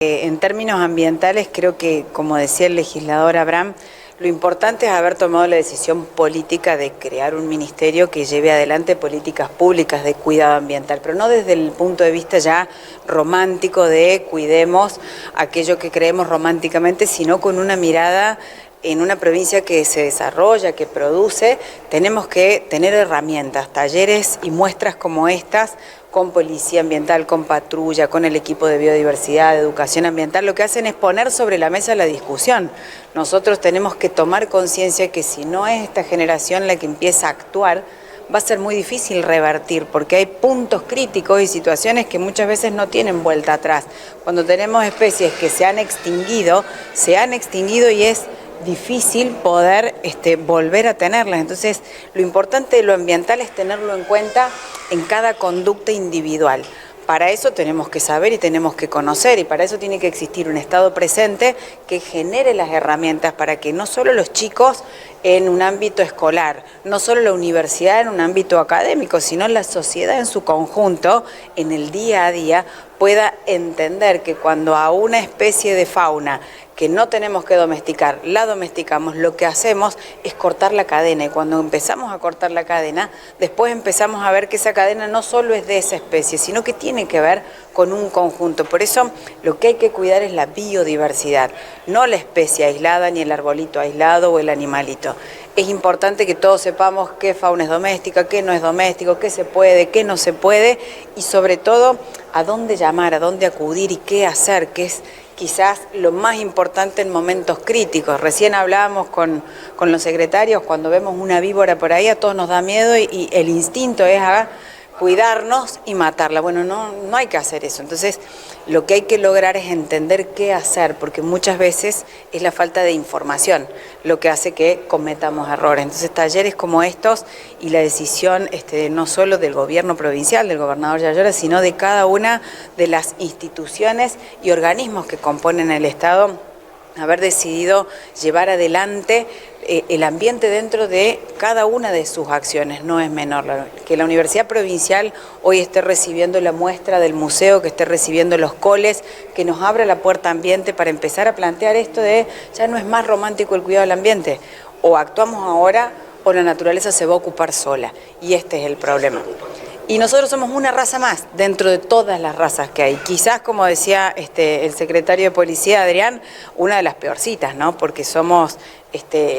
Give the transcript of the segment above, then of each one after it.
En términos ambientales, creo que, como decía el legislador Abraham, lo importante es haber tomado la decisión política de crear un ministerio que lleve adelante políticas públicas de cuidado ambiental, pero no desde el punto de vista ya romántico de cuidemos aquello que creemos románticamente, sino con una mirada en una provincia que se desarrolla, que produce. Tenemos que tener herramientas, talleres y muestras como estas, con policía ambiental, con patrulla, con el equipo de biodiversidad, de educación ambiental. Lo que hacen es poner sobre la mesa la discusión. Nosotros tenemos que tomar conciencia que si no es esta generación la que empieza a actuar, va a ser muy difícil revertir, porque hay puntos críticos y situaciones que muchas veces no tienen vuelta atrás. Cuando tenemos especies que se han extinguido y es difícil poder volver a tenerlas. Entonces, lo importante de lo ambiental es tenerlo en cuenta en cada conducta individual. Para eso tenemos que saber y tenemos que conocer, y para eso tiene que existir un Estado presente que genere las herramientas para que no solo los chicos en un ámbito escolar, no solo la universidad en un ámbito académico, sino la sociedad en su conjunto, en el día a día, pueda entender que cuando a una especie de fauna que no tenemos que domesticar, la domesticamos, lo que hacemos es cortar la cadena, y cuando empezamos a cortar la cadena, después empezamos a ver que esa cadena no solo es de esa especie, sino que tiene que ver con un conjunto. Por eso lo que hay que cuidar es la biodiversidad, no la especie aislada, ni el arbolito aislado o el animalito. Es importante que todos sepamos qué fauna es doméstica, qué no es doméstico, qué se puede, qué no se puede, y sobre todo a dónde llamar, a dónde acudir y qué hacer, que es quizás lo más importante en momentos críticos. Recién hablábamos con los secretarios, cuando vemos una víbora por ahí a todos nos da miedo y el instinto es cuidarnos y matarla. Bueno, no hay que hacer eso. Entonces, lo que hay que lograr es entender qué hacer, porque muchas veces es la falta de información lo que hace que cometamos errores. Entonces, talleres como estos y la decisión no solo del gobierno provincial, del gobernador Yayora, sino de cada una de las instituciones y organismos que componen el Estado, haber decidido llevar adelante el ambiente dentro de cada una de sus acciones no es menor. Que la Universidad Provincial hoy esté recibiendo la muestra del museo, que esté recibiendo los coles, que nos abra la puerta ambiente para empezar a plantear esto de ya no es más romántico el cuidado del ambiente, o actuamos ahora o la naturaleza se va a ocupar sola, y este es el problema. Y nosotros somos una raza más dentro de todas las razas que hay. Quizás, como decía el secretario de Policía, Adrián, una de las peorcitas, ¿no? Porque somos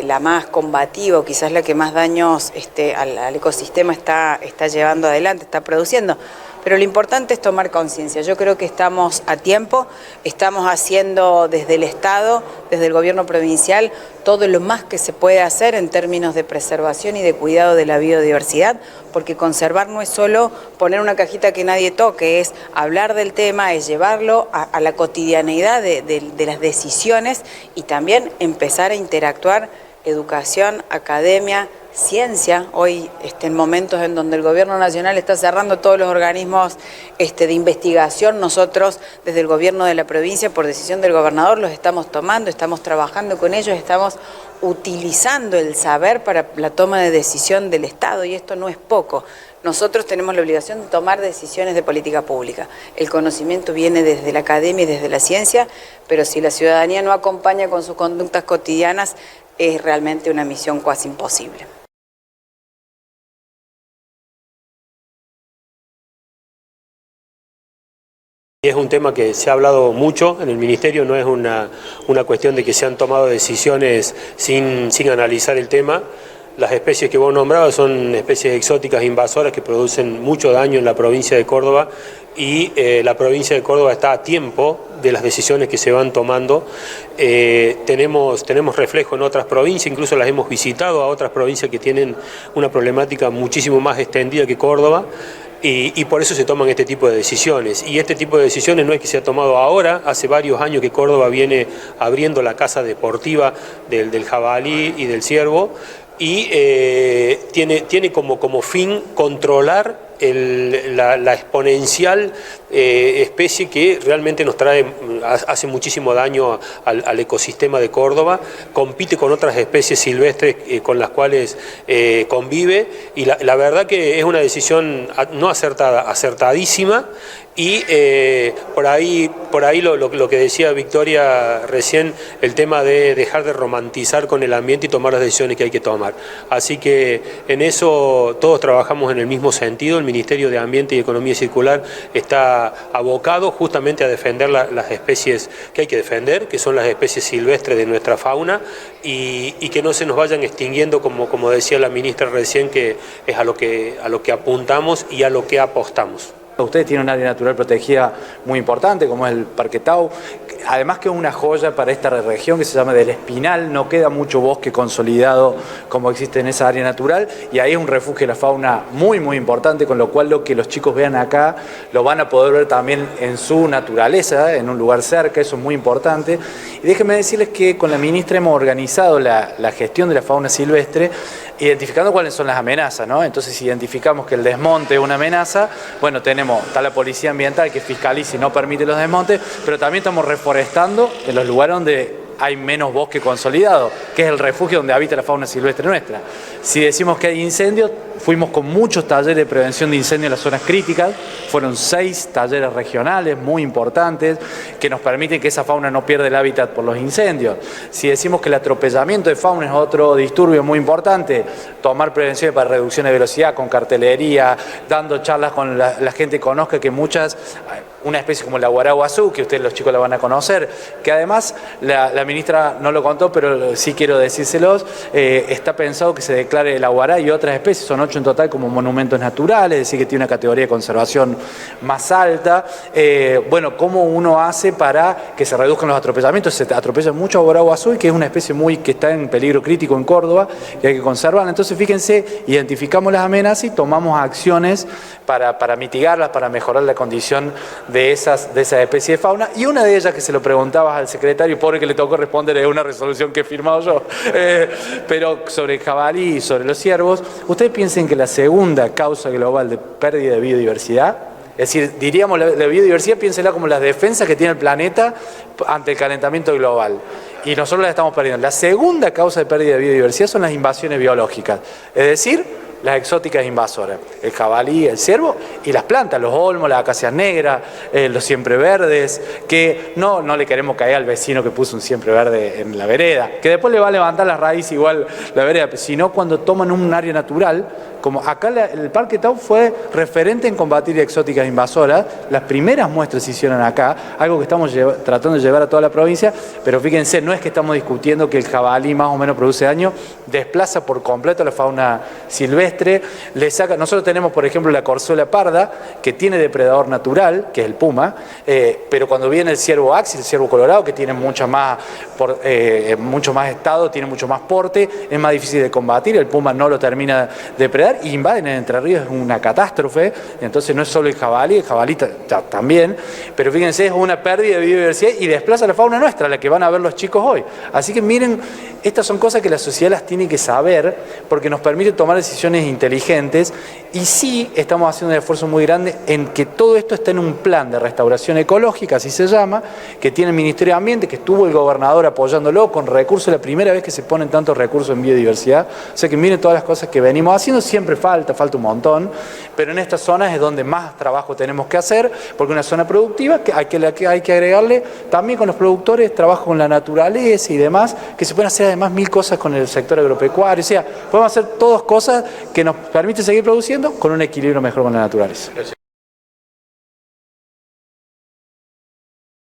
la más combativa, quizás la que más daños al ecosistema está llevando adelante, está produciendo. Pero lo importante es tomar conciencia. Yo creo que estamos a tiempo, estamos haciendo desde el Estado, desde el gobierno provincial, todo lo más que se puede hacer en términos de preservación y de cuidado de la biodiversidad, porque conservar no es solo poner una cajita que nadie toque, es hablar del tema, es llevarlo a la cotidianeidad de las decisiones, y también empezar a interactuar educación, academia, ciencia. Hoy en momentos en donde el gobierno nacional está cerrando todos los organismos de investigación, nosotros desde el gobierno de la provincia, por decisión del gobernador, los estamos tomando, estamos trabajando con ellos, estamos utilizando el saber para la toma de decisión del Estado, y esto no es poco. Nosotros tenemos la obligación de tomar decisiones de política pública. El conocimiento viene desde la academia y desde la ciencia, pero si la ciudadanía no acompaña con sus conductas cotidianas, es realmente una misión casi imposible. Es un tema que se ha hablado mucho en el Ministerio, no es una cuestión de que se han tomado decisiones sin analizar el tema. Las especies que vos nombrabas son especies exóticas invasoras que producen mucho daño en la provincia de Córdoba, y la provincia de Córdoba está a tiempo de las decisiones que se van tomando. Tenemos reflejo en otras provincias, incluso las hemos visitado a otras provincias que tienen una problemática muchísimo más extendida que Córdoba. Y por eso se toman este tipo de decisiones. Y este tipo de decisiones no es que se ha tomado ahora, hace varios años que Córdoba viene abriendo la casa deportiva del jabalí y del ciervo, y tiene como fin controlar la exponencial especie que realmente nos hace muchísimo daño al ecosistema de Córdoba, compite con otras especies silvestres con las cuales convive, y la verdad que es una decisión no acertada, acertadísima, Y por ahí lo que decía Victoria recién, el tema de dejar de romantizar con el ambiente y tomar las decisiones que hay que tomar. Así que en eso todos trabajamos en el mismo sentido. El Ministerio de Ambiente y Economía Circular está abocado justamente a defender las especies que hay que defender, que son las especies silvestres de nuestra fauna, y que no se nos vayan extinguiendo, como decía la ministra recién, que es a lo que apuntamos y a lo que apostamos. Ustedes tienen un área natural protegida muy importante, como es el Parque Tau, además que es una joya para esta región que se llama del Espinal. No queda mucho bosque consolidado como existe en esa área natural, y ahí es un refugio de la fauna muy importante, con lo cual lo que los chicos vean acá lo van a poder ver también en su naturaleza, en un lugar cerca. Eso es muy importante. Y déjenme decirles que con la ministra hemos organizado la gestión de la fauna silvestre, identificando cuáles son las amenazas, ¿no? Entonces, si identificamos que el desmonte es una amenaza, bueno, está la policía ambiental que fiscaliza y no permite los desmontes, pero también estamos reforestando en los lugares donde hay menos bosque consolidado, que es el refugio donde habita la fauna silvestre nuestra. Si decimos que hay incendios, fuimos con muchos talleres de prevención de incendios en las zonas críticas. Fueron 6 talleres regionales muy importantes que nos permiten que esa fauna no pierda el hábitat por los incendios. Si decimos que el atropellamiento de fauna es otro disturbio muy importante, tomar prevenciones para reducción de velocidad con cartelería, dando charlas con la gente, conozca que una especie como la guaraguazú, que ustedes los chicos la van a conocer, que además la ministra no lo contó, pero sí quiero decírselos, está pensado que se declare la guará y otras especies, son 8 en total, como monumentos naturales, es decir, que tiene una categoría de conservación más alta. Bueno, ¿cómo uno hace para que se reduzcan los atropellamientos? Se atropella mucho a guaraguazú, que es una especie que está en peligro crítico en Córdoba, y hay que conservarla. Entonces, fíjense, identificamos las amenazas y tomamos acciones para mitigarlas, para mejorar la condición de esas especies de fauna. Y una de ellas, que se lo preguntabas al secretario, pobre que le tocó responder, es una resolución que he firmado yo, pero sobre el jabalí y sobre los ciervos. Ustedes piensen que la segunda causa global de pérdida de biodiversidad, es decir, diríamos la biodiversidad, piénsela como las defensas que tiene el planeta ante el calentamiento global, y nosotros la estamos perdiendo. La segunda causa de pérdida de biodiversidad son las invasiones biológicas, es decir, las exóticas invasoras, el jabalí, el ciervo y las plantas, los olmos, las acacias negras, los siempreverdes, que no le queremos caer al vecino que puso un siempreverde en la vereda, que después le va a levantar las raíces igual la vereda, sino cuando toman un área natural, como acá el Parque Tau fue referente en combatir exóticas invasoras. Las primeras muestras se hicieron acá, algo que estamos tratando de llevar a toda la provincia, pero fíjense, no es que estamos discutiendo que el jabalí más o menos produce daño, desplaza por completo la fauna silvestre, nosotros tenemos, por ejemplo, la corzuela parda, que tiene depredador natural, que es el puma, pero cuando viene el ciervo axis, el ciervo colorado, que tiene mucho más estado, tiene mucho más porte, es más difícil de combatir, el puma no lo termina de depredar, y invaden en Entre Ríos, es una catástrofe. Entonces no es solo el jabalí también, pero fíjense, es una pérdida de biodiversidad y desplaza la fauna nuestra, la que van a ver los chicos hoy. Así que miren, estas son cosas que la sociedad las tiene que saber, porque nos permite tomar decisiones inteligentes, y sí estamos haciendo un esfuerzo muy grande en que todo esto está en un plan de restauración ecológica, así se llama, que tiene el Ministerio de Ambiente, que estuvo el gobernador apoyándolo con recursos, la primera vez que se ponen tantos recursos en biodiversidad. O sea que miren todas las cosas que venimos haciendo, siempre falta un montón, pero en estas zonas es donde más trabajo tenemos que hacer, porque es una zona productiva que hay que agregarle también con los productores, trabajo con la naturaleza y demás, que se pueden hacer además 1000 cosas con el sector agropecuario. O sea, podemos hacer todas cosas que nos permiten seguir produciendo con un equilibrio mejor con la naturaleza.